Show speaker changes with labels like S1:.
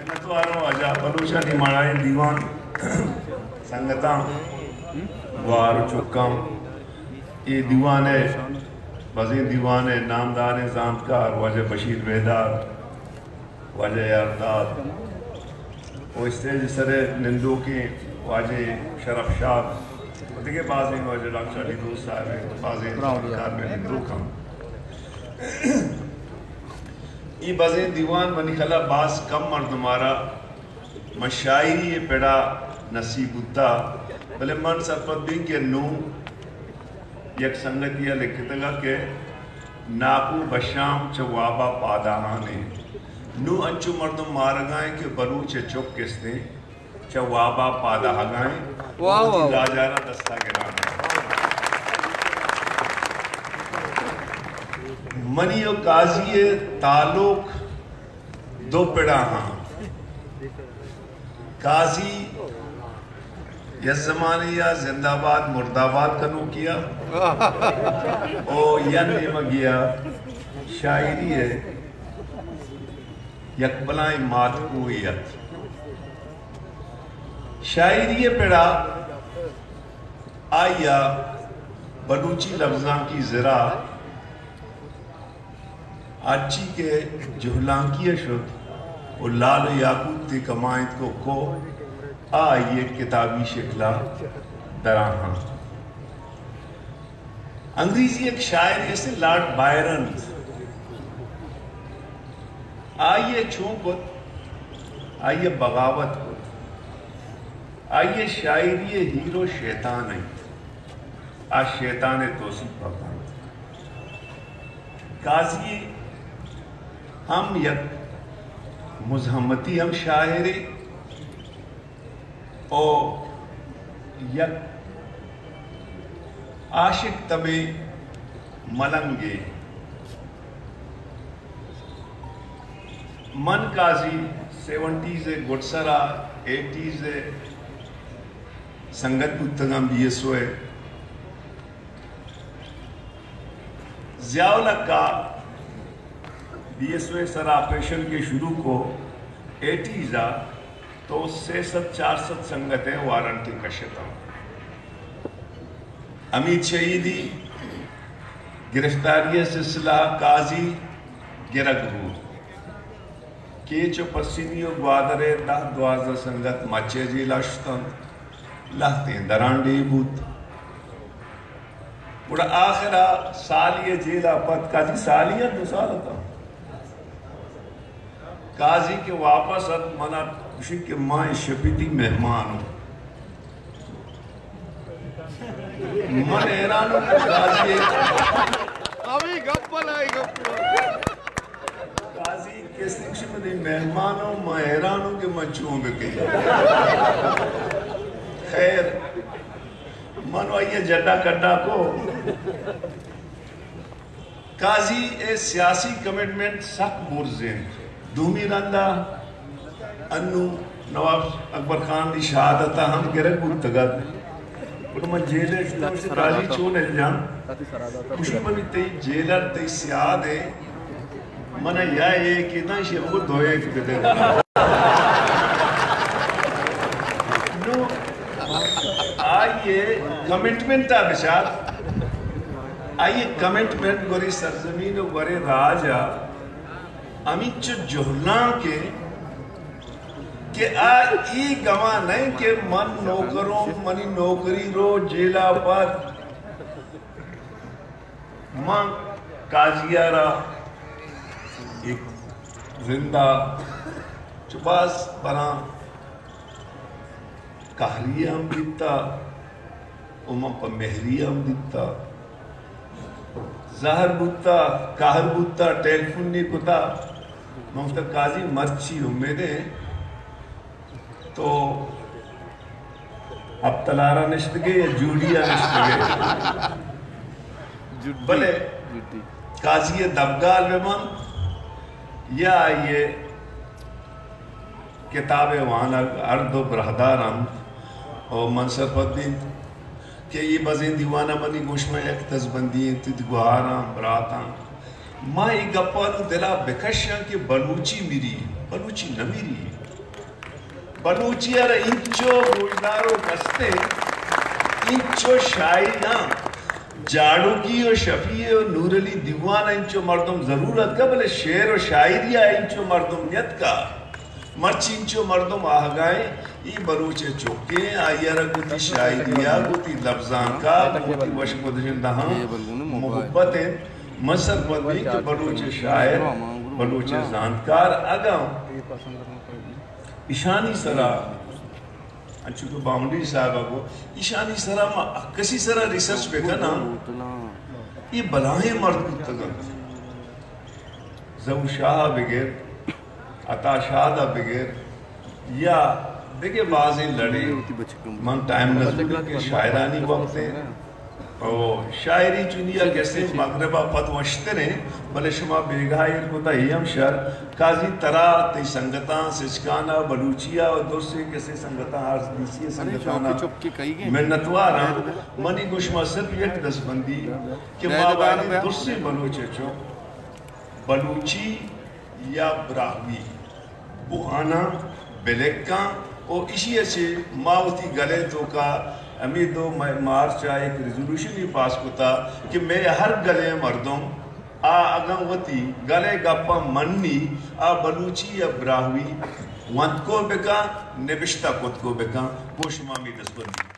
S1: خدمتواروں آجا بلوچا نی ماڑائی دیوان سنگتاں وار چکم یہ دیوان ہے وزیر دیوان ہے نامدار زامتکار وجہ بشیر بیدار وجہ یارداد وہ اسٹیج سرے نندو کی واجہ شرف شاہ دیکھے بازیں واجہ ڈاکٹر علی دوست صاحب ہیں بازیں زامتکار میں نندو کم یہ بازیں دیوان منی خلا باز کم مردمارا مشاعری یہ پیڑا نصیب ہوتا بلے من سرپت بھی کہ نو یک سنگتیہ لکھتا گا کہ ناپو بشام چوابا پاداہانے نو انچو مردم مارگائیں کہ بروچ چک کس نے چوابا پاداہگائیں وہ راجارہ دستا گرانا منی و قاضی تعلق دو پڑا ہاں قاضی یس زمانے یا زندہ آباد مرد آباد کنو کیا او ین نیمہ گیا شاعری ہے یک بلائیں ماتکویت شاعری پیڑا آیا بلوچی لفظاں کی ذرا آچی کے جہلانکیہ شد وہ لال یاقوت تی کمائنت کو آئیے کتابی شکلہ دراہاں انگریزی ایک شاعر ایسے لارڈ بائرن آئیے چھون کت آئیے بغاوت کت آئیے شاعری ہیرو شیطان ہے آج شیطان توصیف پاکان قاضی ہم یک مزہمتی ہم شاعری او یک عاشق تبے ملنگے من قاضی 70s گڑسرا 80s سنگت بودتگم BSO زیاولک کا BSO سر آپریشن کے شروع کو 80s تو 600-400 سنگتیں وارنٹی کشتا امید شہیدی گرفتاری سلسلہ قاضی گرگ ہو کیچو پسینیو گوادرے 10-12 سنگت مچے جیلا شتن لہتیں درانڈی بود بڑا آخرہ سالیہ جیلا پت قاضی سالیہ 2 سال تھا قاضی کے واپس منا خوشی کہ ماں شپیتی مہمان ہوں من ایران ہوں قاضی
S2: ابھی گپل آئی گپل
S1: قاضی کس نکشی میں مہمان ہوں میں ایران ہوں کہ میں چون بکی خیر منو آئیے جڈا کڈا کو قاضی اے سیاسی کمیٹمنٹ سخت مرزیں دومی رندہ انو نواب اکبر خان دی شہادتا ہم گرگ بودتگد اور میں جیلے سے قاضی چون الجام خوشی منی تی جیلر تی سیاد ہے منہ یا یہ کہ نا شیخ کو دوئے کتے نو آئیے کمنٹمنٹ تا بشاد آئیے کمنٹمنٹ گوری سرزمین و گوری راجہ امیت چو جہلان کے کہ آئی گواہ نہیں کہ من نوکروں منی نوکری رو جیلا پر من قاضیارا ایک زندہ چپاس بنا کہریہ ہم دیتا امم پا مہریہ ہم دیتا ظاہر بودتا کاہر بودتا ٹیلیفون نہیں کتا مفتر قاضی مرچی امیدیں تو اب تلارہ نشتگے یا جوڑیہ نشتگے بلے قاضی دبگال بمن یا آئیے کتاب وانا ارد و برہدارم اور منصر پدین کہ یہ بزیں دیوانہ منی گوش میں ایک تزبندی تید گوہاراں براتاں ماں ایک گپانو دلا بکشیاں کہ بلوچی میری بلوچی نمیری بلوچی ار انچو گوشدارو کستے انچو شاعریاں جاڑو کی و شفیع و نور علی دیوان انچو مردم ضرورت کا بلے شعر و شاعریہ انچو مردم نیت کا مرچی انچو مردم آہگائیں ای بلوچے چوکیں آئیارہ گوتی شاعریہ گوتی لفظان کا گوتی وشک و دجندہاں محبتیں مصر پدیں کہ بلوچے شاعر بلوچے زانکار اگاں ایشانی سرا انچو تو باؤنڈری صاحبہ کو ایشانی سرا ما کسی سرا ریسرچ پہ کنا یہ بلائیں مرد کی تگن زو شاہ بغیر عطا شاہدہ بغیر یا دیکھے بازیں لڑے من ٹائم نظر کے شاعرانی وقت ہیں اور شاعری چنیا کیسے مغربہ پت وشتریں بلے شما بیگاہیر کو تا ہیم شر قاضی ترا تی سنگتاں سچکانا بلوچیا اور دوسرے کیسے سنگتاں آرز دیسی سنگتانا منتوارا منی گوشما صرف یک دس بندی کہ مابانی دوسرے بلوچے چو بلوچی یا براہوی بوہانا بلیکاں اور اسی ایسے ماوتی گلے تو کا امی دو مارچ ایک ریزولوشن ہی پاس ہوتا کہ میں ہر گلے مردوں اگاں وطی گلے گپا منی بلوچی یا براہوی وانت کو بکا نبشتہ کت کو بکا وہ شمامی دس بندی